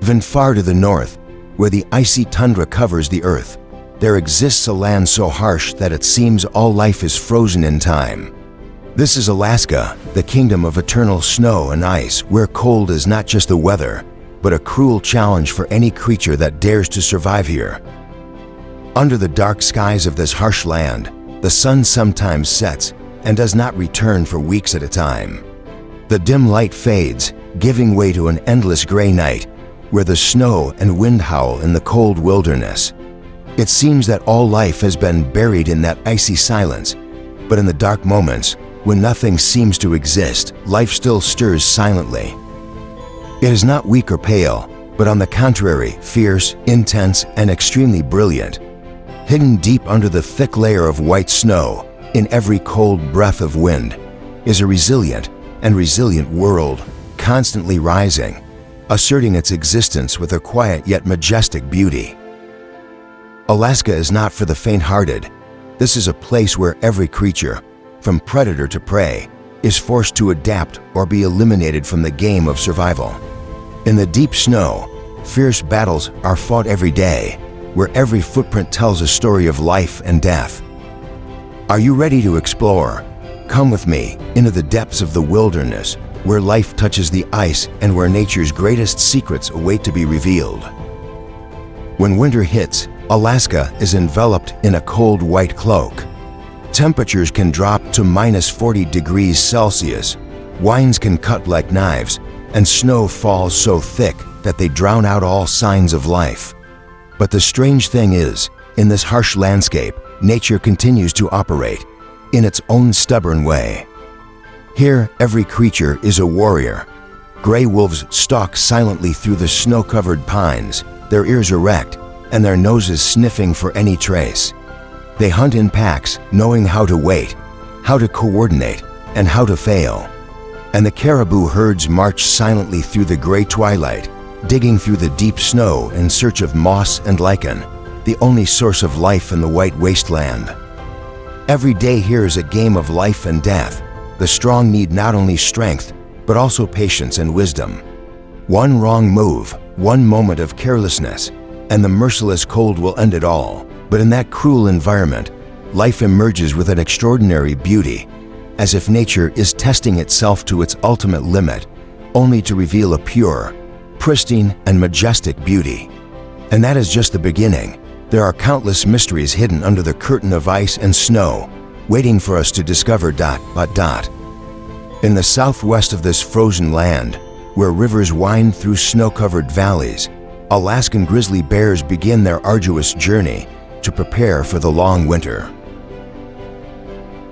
Even far to the north, where the icy tundra covers the earth, there exists a land so harsh that it seems all life is frozen in time. This is Alaska, the kingdom of eternal snow and ice, where cold is not just the weather, but a cruel challenge for any creature that dares to survive here. Under the dark skies of this harsh land, the sun sometimes sets and does not return for weeks at a time. The dim light fades, giving way to an endless gray night, where the snow and wind howl in the cold wilderness. It seems that all life has been buried in that icy silence, but in the dark moments, when nothing seems to exist, life still stirs silently. It is not weak or pale, but on the contrary, fierce, intense, and extremely brilliant. Hidden deep under the thick layer of white snow, in every cold breath of wind, is a resilient world, constantly rising, asserting its existence with a quiet yet majestic beauty. Alaska is not for the faint-hearted. This is a place where every creature, from predator to prey, is forced to adapt or be eliminated from the game of survival. In the deep snow, fierce battles are fought every day, where every footprint tells a story of life and death. Are you ready to explore? Come with me into the depths of the wilderness, where life touches the ice and where nature's greatest secrets await to be revealed. When winter hits, Alaska is enveloped in a cold white cloak. Temperatures can drop to -40 degrees Celsius, winds can cut like knives, and snow falls so thick that they drown out all signs of life. But the strange thing is, in this harsh landscape, nature continues to operate in its own stubborn way. Here, every creature is a warrior. Gray wolves stalk silently through the snow-covered pines, their ears erect, and their noses sniffing for any trace. They hunt in packs, knowing how to wait, how to coordinate, and how to fail. And the caribou herds march silently through the gray twilight, digging through the deep snow in search of moss and lichen, the only source of life in the white wasteland. Every day here is a game of life and death. The strong need not only strength, but also patience and wisdom. One wrong move, one moment of carelessness, and the merciless cold will end it all. But in that cruel environment, life emerges with an extraordinary beauty, as if nature is testing itself to its ultimate limit, only to reveal a pure, pristine, and majestic beauty. And that is just the beginning. There are countless mysteries hidden under the curtain of ice and snow, waiting for us to discover. In the southwest of this frozen land, where rivers wind through snow-covered valleys, Alaskan grizzly bears begin their arduous journey to prepare for the long winter.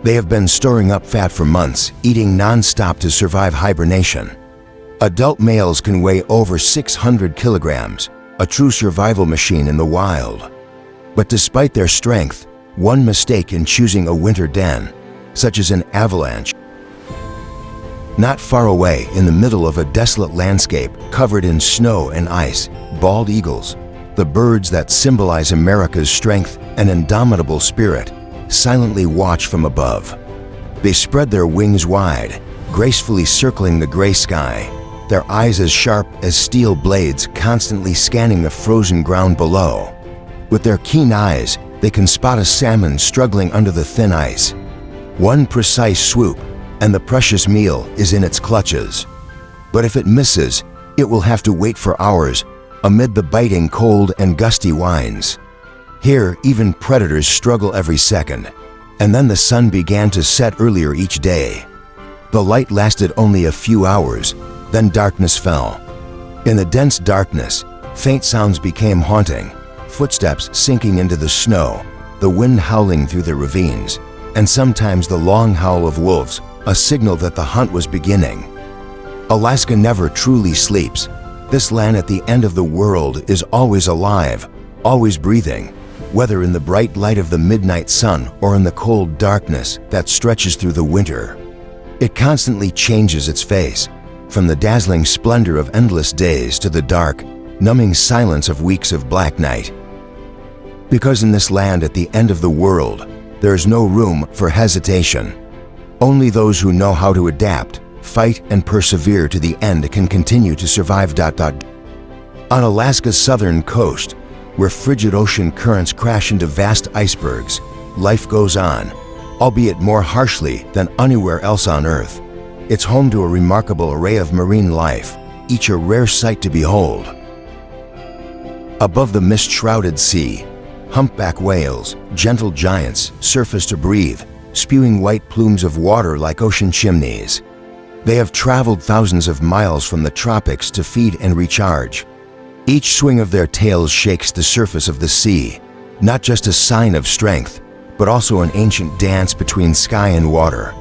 They have been storing up fat for months, eating non-stop to survive hibernation. Adult males can weigh over 600 kilograms, a true survival machine in the wild. But despite their strength, one mistake in choosing a winter den, such as an avalanche. Not far away, in the middle of a desolate landscape covered in snow and ice, bald eagles, the birds that symbolize America's strength and indomitable spirit, silently watch from above. They spread their wings wide, gracefully circling the gray sky, their eyes as sharp as steel blades constantly scanning the frozen ground below. With their keen eyes, they can spot a salmon struggling under the thin ice. One precise swoop, and the precious meal is in its clutches. But if it misses, it will have to wait for hours amid the biting cold and gusty winds. Here, even predators struggle every second, and then the sun began to set earlier each day. The light lasted only a few hours, then darkness fell. In the dense darkness, faint sounds became haunting, footsteps sinking into the snow, the wind howling through the ravines, and sometimes the long howl of wolves, a signal that the hunt was beginning. Alaska never truly sleeps. This land at the end of the world is always alive, always breathing, whether in the bright light of the midnight sun or in the cold darkness that stretches through the winter. It constantly changes its face, from the dazzling splendor of endless days to the dark, numbing silence of weeks of black night. Because in this land at the end of the world, there is no room for hesitation. Only those who know how to adapt, fight, and persevere to the end can continue to survive. On Alaska's southern coast, where frigid ocean currents crash into vast icebergs, life goes on, albeit more harshly than anywhere else on Earth. It's home to a remarkable array of marine life, each a rare sight to behold. Above the mist-shrouded sea, humpback whales, gentle giants, surface to breathe, spewing white plumes of water like ocean chimneys. They have traveled thousands of miles from the tropics to feed and recharge. Each swing of their tails shakes the surface of the sea, not just a sign of strength, but also an ancient dance between sky and water.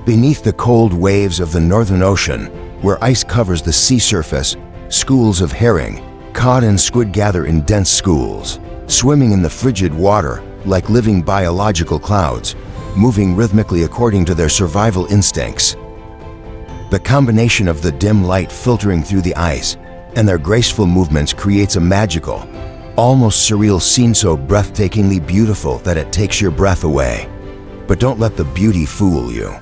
Beneath the cold waves of the Northern Ocean, where ice covers the sea surface, schools of herring, cod and squid gather in dense schools, swimming in the frigid water like living biological clouds, moving rhythmically according to their survival instincts. The combination of the dim light filtering through the ice and their graceful movements creates a magical, almost surreal scene so breathtakingly beautiful that it takes your breath away. But don't let the beauty fool you.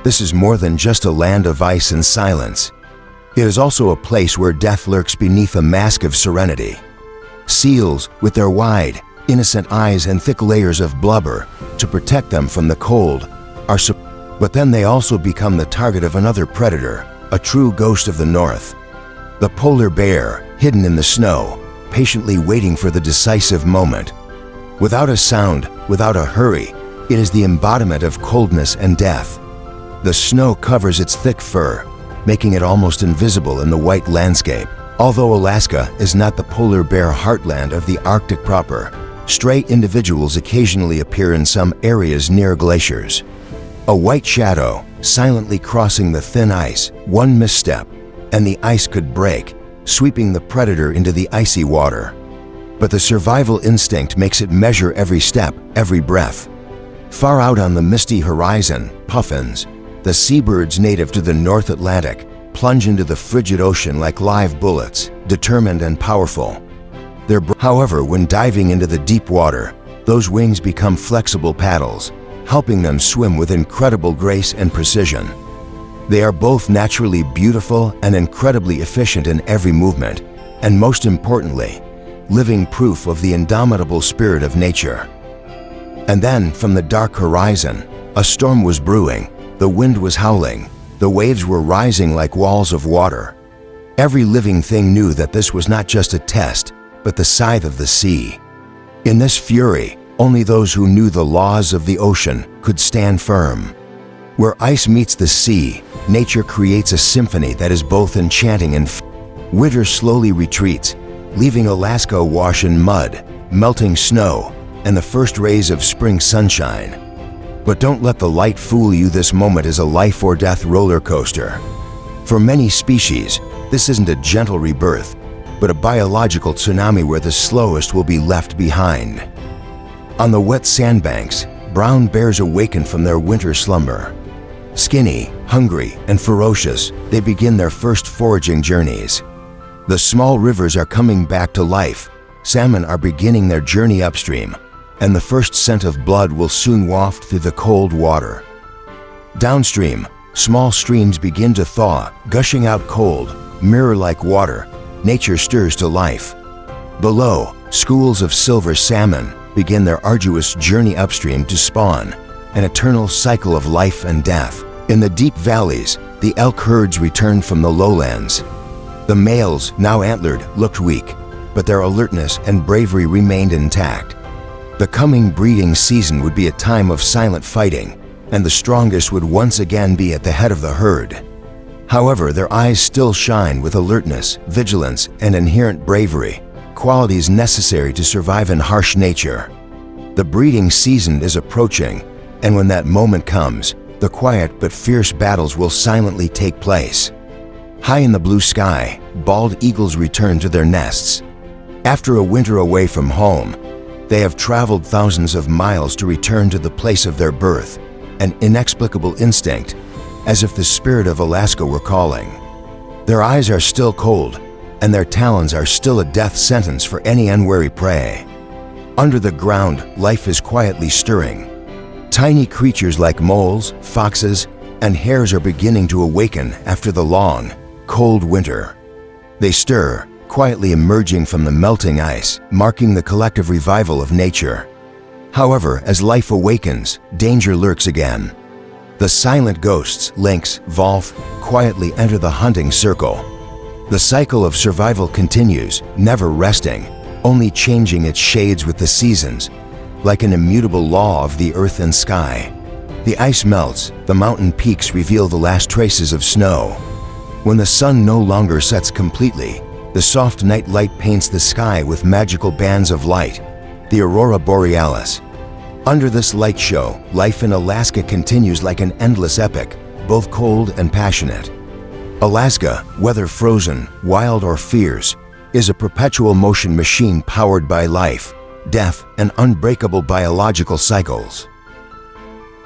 This is more than just a land of ice and silence. It is also a place where death lurks beneath a mask of serenity. Seals, with their wide, innocent eyes and thick layers of blubber to protect them from the cold, but then they also become the target of another predator, a true ghost of the North. The polar bear, hidden in the snow, patiently waiting for the decisive moment. Without a sound, without a hurry, it is the embodiment of coldness and death. The snow covers its thick fur, making it almost invisible in the white landscape. Although Alaska is not the polar bear heartland of the Arctic proper, stray individuals occasionally appear in some areas near glaciers. A white shadow, silently crossing the thin ice, one misstep, and the ice could break, sweeping the predator into the icy water. But the survival instinct makes it measure every step, every breath. Far out on the misty horizon, puffins, the seabirds native to the North Atlantic, plunge into the frigid ocean like live bullets, determined and powerful. However, when diving into the deep water, those wings become flexible paddles, helping them swim with incredible grace and precision. They are both naturally beautiful and incredibly efficient in every movement, and most importantly, living proof of the indomitable spirit of nature. And then, from the dark horizon, a storm was brewing, the wind was howling, the waves were rising like walls of water. Every living thing knew that this was not just a test, but the scythe of the sea. In this fury, only those who knew the laws of the ocean could stand firm. Where ice meets the sea, nature creates a symphony that is both enchanting and winter slowly retreats, leaving Alaska awash in mud, melting snow, and the first rays of spring sunshine. But don't let the light fool you. This moment is a life or death roller coaster. For many species, this isn't a gentle rebirth, but a biological tsunami where the slowest will be left behind. On the wet sandbanks, brown bears awaken from their winter slumber. Skinny, hungry, and ferocious, they begin their first foraging journeys. The small rivers are coming back to life, salmon are beginning their journey upstream, and the first scent of blood will soon waft through the cold water. Downstream, small streams begin to thaw, gushing out cold, mirror-like water. Nature stirs to life. Below, schools of silver salmon begin their arduous journey upstream to spawn, an eternal cycle of life and death. In the deep valleys, the elk herds returned from the lowlands. The males, now antlered, looked weak, but their alertness and bravery remained intact. The coming breeding season would be a time of silent fighting, and the strongest would once again be at the head of the herd. However, their eyes still shine with alertness, vigilance, and inherent bravery, qualities necessary to survive in harsh nature. The breeding season is approaching, and when that moment comes, the quiet but fierce battles will silently take place. High in the blue sky, bald eagles return to their nests. After a winter away from home, they have traveled thousands of miles to return to the place of their birth, an inexplicable instinct, as if the spirit of Alaska were calling. Their eyes are still cold, and their talons are still a death sentence for any unwary prey. Under the ground, life is quietly stirring. Tiny creatures like moles, foxes, and hares are beginning to awaken after the long, cold winter. They stir, quietly emerging from the melting ice, marking the collective revival of nature. However, as life awakens, danger lurks again. The silent ghosts, lynx, wolf, quietly enter the hunting circle. The cycle of survival continues, never resting, only changing its shades with the seasons, like an immutable law of the earth and sky. The ice melts, the mountain peaks reveal the last traces of snow. When the sun no longer sets completely, the soft night light paints the sky with magical bands of light, the aurora borealis. Under this light show, life in Alaska continues like an endless epic, both cold and passionate. Alaska, whether frozen, wild or fierce, is a perpetual motion machine powered by life, death, and unbreakable biological cycles.